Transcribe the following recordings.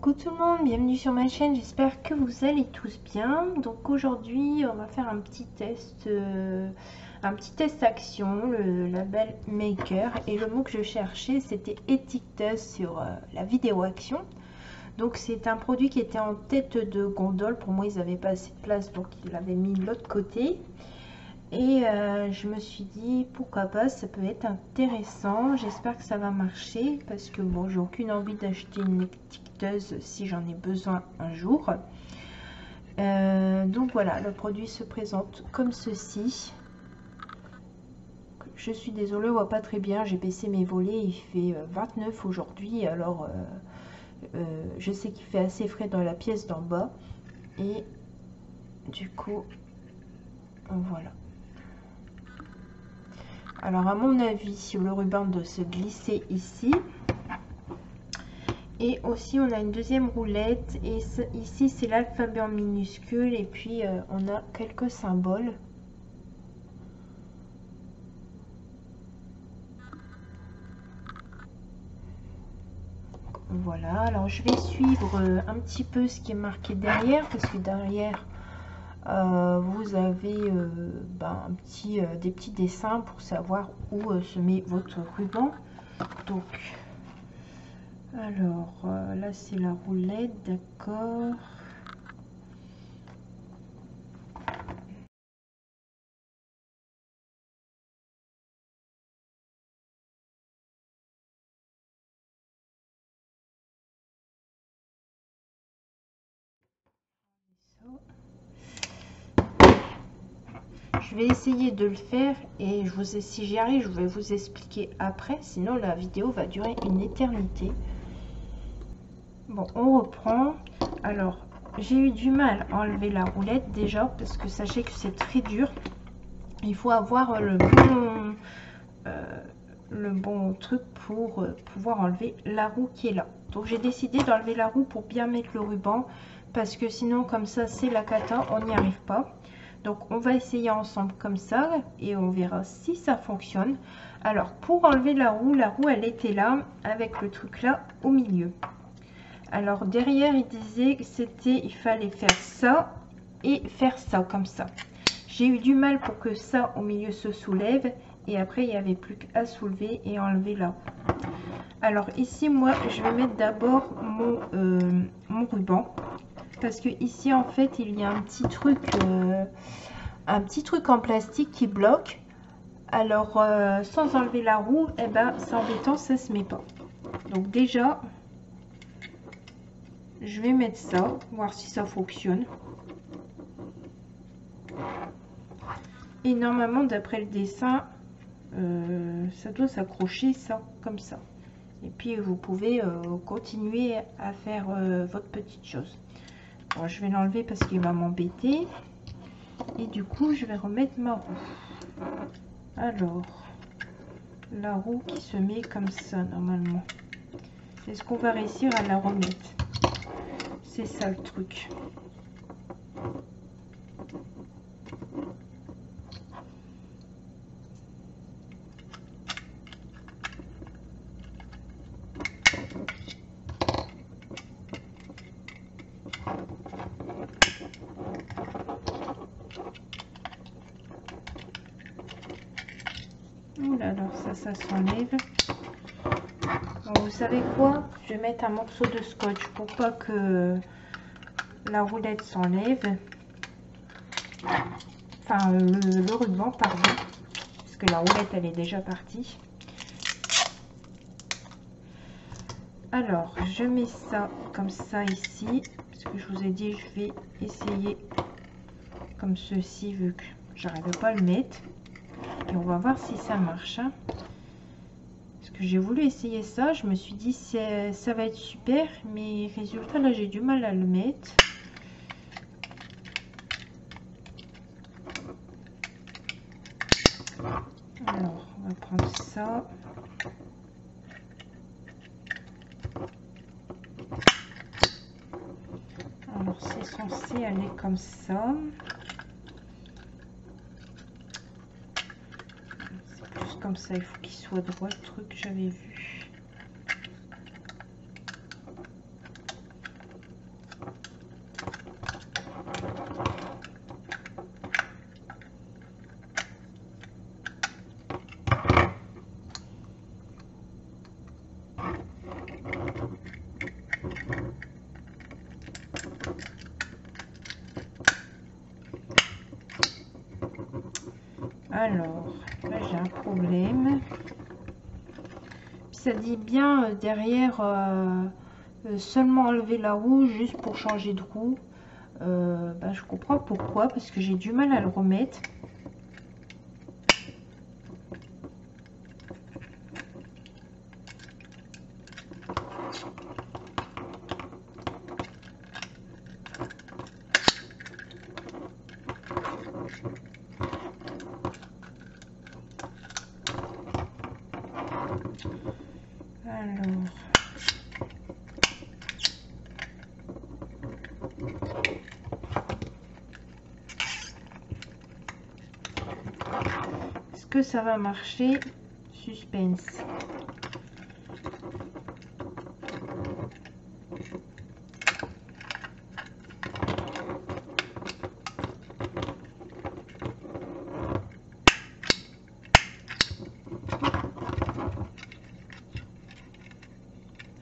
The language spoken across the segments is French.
Coucou tout le monde, bienvenue sur ma chaîne, j'espère que vous allez tous bien. Donc aujourd'hui on va faire un petit test action, le label Maker, et le mot que je cherchais c'était étiqueteuse sur la vidéo action. Donc c'est un produit qui était en tête de gondole, pour moi ils n'avaient pas assez de place donc ils l'avaient mis de l'autre côté. Et je me suis dit pourquoi pas, ça peut être intéressant, j'espère que ça va marcher parce que bon, j'ai aucune envie d'acheter une étiqueteuse si j'en ai besoin un jour. Donc voilà, le produit se présente comme ceci. Je suis désolée, on voit pas très bien, j'ai baissé mes volets, il fait 29 aujourd'hui, alors je sais qu'il fait assez frais dans la pièce d'en bas et du coup voilà. Alors à mon avis, le ruban doit se glisser ici. Et aussi on a une deuxième roulette. Et ici c'est l'alphabet en minuscule. Et puis on a quelques symboles. Voilà, alors je vais suivre un petit peu ce qui est marqué derrière. Parce que derrière vous avez des petits dessins pour savoir où se met votre ruban. Donc alors là c'est la roulette, d'accord. Je vais essayer de le faire et si j'y arrive, je vais vous expliquer après. Sinon, la vidéo va durer une éternité. Bon, on reprend. Alors, j'ai eu du mal à enlever la roulette déjà parce que sachez que c'est très dur. Il faut avoir le bon truc pour pouvoir enlever la roue qui est là. Donc, j'ai décidé d'enlever la roue pour bien mettre le ruban parce que sinon, comme ça, c'est la cata, on n'y arrive pas. Donc on va essayer ensemble comme ça et on verra si ça fonctionne. Alors pour enlever la roue elle était là avec le truc là au milieu. Alors derrière il disait que il fallait faire ça et faire ça comme ça. J'ai eu du mal pour que ça au milieu se soulève et après il n'y avait plus qu'à soulever et enlever la roue. Alors ici moi je vais mettre d'abord mon ruban. Parce que ici en fait il y a un petit truc en plastique qui bloque. Alors sans enlever la roue, et ben c'est embêtant, ça se met pas. Donc déjà je vais mettre ça, voir si ça fonctionne. Et normalement d'après le dessin ça doit s'accrocher ça comme ça. Et puis vous pouvez continuer à faire votre petite chose. Bon, je vais l'enlever parce qu'il va m'embêter. Et du coup, je vais remettre ma roue. Alors, la roue qui se met comme ça, normalement. Est-ce qu'on va réussir à la remettre? C'est ça le truc. Alors ça s'enlève. Bon, vous savez quoi, je vais mettre un morceau de scotch pour pas que la roulette s'enlève, enfin le ruban pardon, parce que la roulette elle est déjà partie. Alors je mets ça comme ça ici, parce que je vous ai dit je vais essayer comme ceci vu que j'arrive pas à le mettre. Et on va voir si ça marche, hein. Parce que j'ai voulu essayer ça, je me suis dit ça va être super, mais résultat là j'ai du mal à le mettre. Alors on va prendre ça. Alors c'est censé aller comme ça. Comme ça, il faut qu'il soit droit le truc que j'avais vu. Alors, là j'ai un problème. Puis ça dit bien derrière seulement enlever la roue juste pour changer de roue. Je comprends pourquoi, parce que j'ai du mal à le remettre. Alors, est-ce que ça va marcher? Suspense.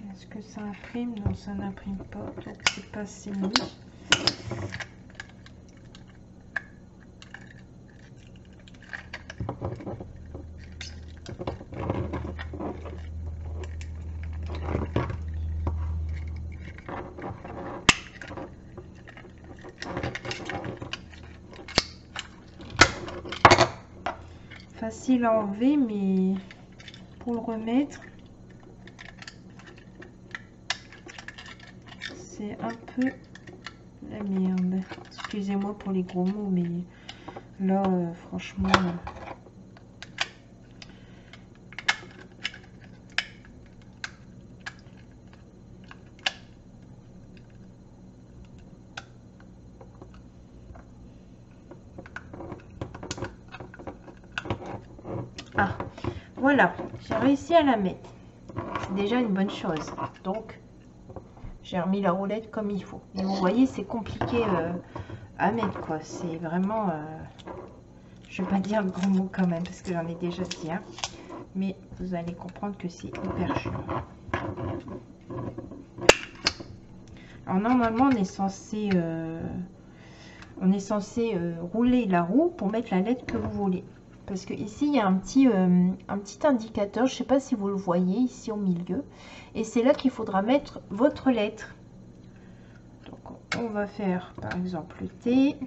Est-ce que ça imprime? Non, ça n'imprime pas, donc c'est pas si mis. Facile à enlever, mais pour le remettre, c'est un peu la merde. Excusez-moi pour les gros mots, mais là, franchement... Ah, voilà, j'ai réussi à la mettre. C'est déjà une bonne chose. Donc, j'ai remis la roulette comme il faut. Mais vous voyez, c'est compliqué à mettre, quoi. C'est vraiment... je vais pas dire le gros mot quand même, parce que j'en ai déjà dit. Hein. Mais vous allez comprendre que c'est hyper chiant. Alors, normalement, on est censé... rouler la roue pour mettre la lettre que vous voulez. Parce que ici il y a un petit indicateur, je ne sais pas si vous le voyez ici au milieu, et c'est là qu'il faudra mettre votre lettre. Donc on va faire par exemple le T.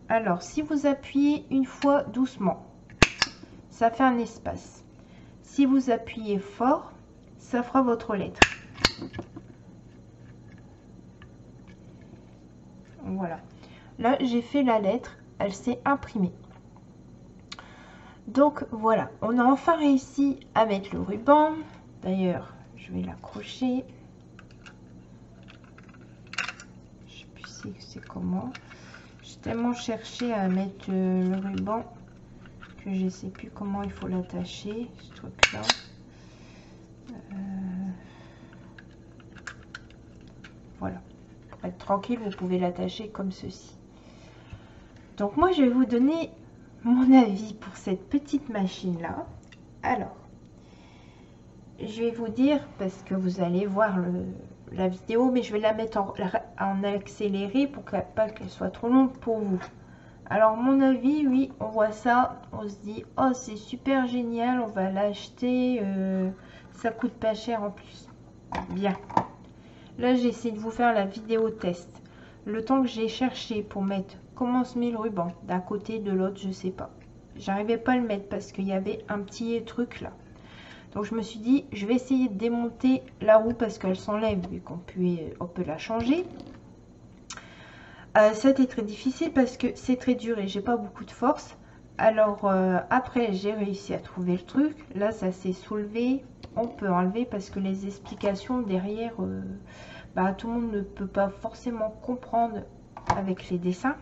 Alors si vous appuyez une fois doucement, ça fait un espace. Si vous appuyez fort, ça fera votre lettre. Voilà, là j'ai fait la lettre, elle s'est imprimée. Donc voilà, on a enfin réussi à mettre le ruban. D'ailleurs, je vais l'accrocher. Je sais plus c'est comment. J'ai tellement cherché à mettre le ruban que je ne sais plus comment il faut l'attacher, ce truc là. Voilà, pour être tranquille, vous pouvez l'attacher comme ceci. Donc moi je vais vous donner mon avis pour cette petite machine là. Alors, je vais vous dire, parce que vous allez voir la vidéo, mais je vais la mettre en accéléré pour pas qu'elle soit trop longue pour vous. Alors mon avis, oui, on voit ça, on se dit oh c'est super génial, on va l'acheter, ça coûte pas cher en plus. Bien, là j'ai essayé de vous faire la vidéo test. Le temps que j'ai cherché pour mettre comment se met le ruban d'un côté de l'autre, je sais pas, j'arrivais pas à le mettre parce qu'il y avait un petit truc là. Donc je me suis dit je vais essayer de démonter la roue parce qu'elle s'enlève vu qu'on peut la changer. Ça a été très difficile parce que c'est très dur et j'ai pas beaucoup de force. Alors après j'ai réussi à trouver le truc. Là ça s'est soulevé. On peut enlever parce que les explications derrière, tout le monde ne peut pas forcément comprendre avec les dessins.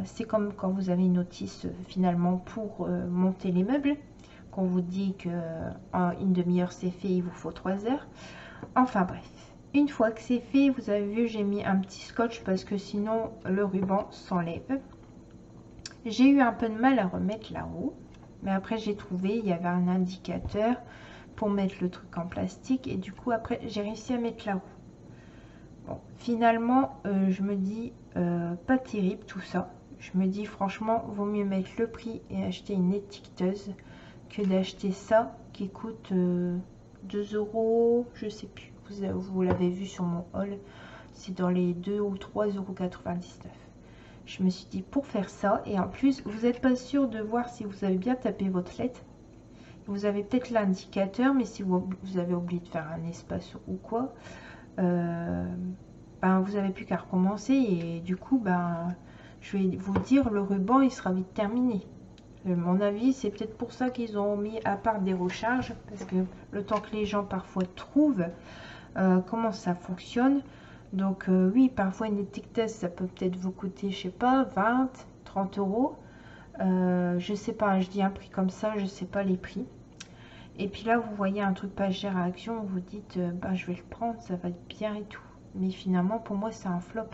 C'est comme quand vous avez une notice finalement pour monter les meubles. Qu'on vous dit que en une demi-heure c'est fait, il vous faut 3 heures. Enfin bref. Une fois que c'est fait, vous avez vu, j'ai mis un petit scotch parce que sinon le ruban s'enlève. J'ai eu un peu de mal à remettre la roue, mais après j'ai trouvé, il y avait un indicateur pour mettre le truc en plastique et du coup après j'ai réussi à mettre la roue. Bon, finalement, je me dis pas terrible tout ça, je me dis franchement, vaut mieux mettre le prix et acheter une étiqueteuse que d'acheter ça qui coûte 2 euros, je sais plus, vous l'avez vu sur mon haul, c'est dans les 2 ou 3,99 €. Je me suis dit pour faire ça, et en plus vous n'êtes pas sûr de voir si vous avez bien tapé votre lettre. Vous avez peut-être l'indicateur, mais si vous avez oublié de faire un espace ou quoi, ben, vous n'avez plus qu'à recommencer. Et du coup, ben, je vais vous dire, le ruban, il sera vite terminé. À mon avis, c'est peut-être pour ça qu'ils ont mis à part des recharges, parce que le temps que les gens parfois trouvent comment ça fonctionne. Donc oui, parfois une étiqueteuse, ça peut peut-être vous coûter, je sais pas, 20, 30 euros. Je sais pas, je dis un prix comme ça, je sais pas les prix. Et puis là, vous voyez un truc pas cher à Action, vous dites, bah, je vais le prendre, ça va être bien et tout. Mais finalement, pour moi, c'est un flop.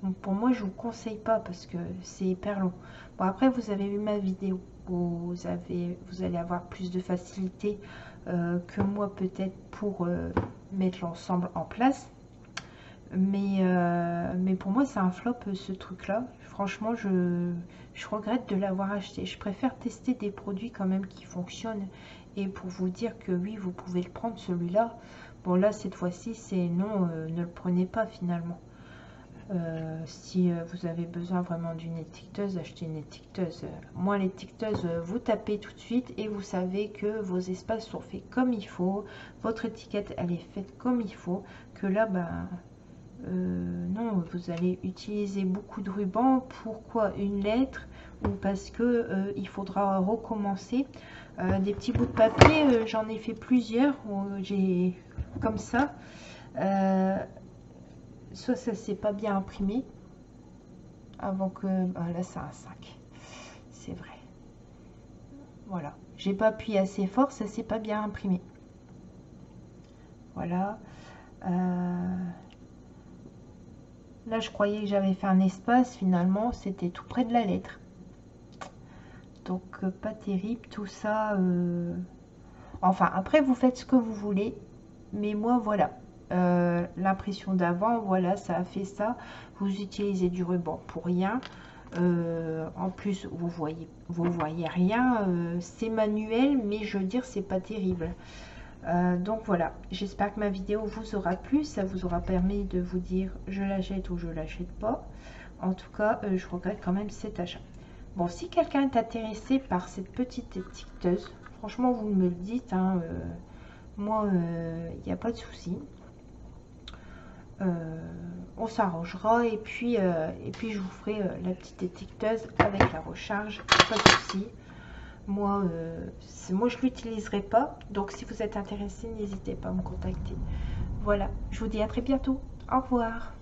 Donc pour moi, je vous conseille pas parce que c'est hyper long. Bon, après, vous avez vu ma vidéo. Vous allez avoir plus de facilité que moi peut-être pour mettre l'ensemble en place. Mais pour moi, c'est un flop ce truc-là. Franchement, je regrette de l'avoir acheté. Je préfère tester des produits quand même qui fonctionnent. Et pour vous dire que oui, vous pouvez le prendre celui-là. Bon là, cette fois-ci, c'est non, ne le prenez pas finalement. Si vous avez besoin vraiment d'une étiqueteuse, achetez une étiqueteuse. Moi, l'étiqueteuse, vous tapez tout de suite et vous savez que vos espaces sont faits comme il faut. Votre étiquette, elle est faite comme il faut. Que là, ben... non, vous allez utiliser beaucoup de ruban. Pourquoi une lettre? Ou parce que il faudra recommencer. Des petits bouts de papier, j'en ai fait plusieurs. J'ai comme ça. Soit ça s'est pas bien imprimé. Avant que... là, c'est un 5. C'est vrai. Voilà. J'ai pas appuyé assez fort, ça s'est pas bien imprimé. Voilà. Là, je croyais que j'avais fait un espace. Finalement, c'était tout près de la lettre. Donc, pas terrible. Tout ça... Enfin, après, vous faites ce que vous voulez. Mais moi, voilà. L'impression d'avant, voilà, ça a fait ça. Vous utilisez du ruban pour rien. En plus, vous voyez rien. C'est manuel, mais je veux dire, c'est pas terrible. Donc voilà, j'espère que ma vidéo vous aura plu, ça vous aura permis de vous dire je l'achète ou je l'achète pas. En tout cas, je regrette quand même cet achat. Bon, si quelqu'un est intéressé par cette petite étiqueteuse, franchement vous me le dites, hein, moi il n'y a pas de souci. On s'arrangera et puis je vous ferai la petite étiqueteuse avec la recharge, pas de souci. Moi, je l'utiliserai pas. Donc, si vous êtes intéressé, n'hésitez pas à me contacter. Voilà, je vous dis à très bientôt. Au revoir.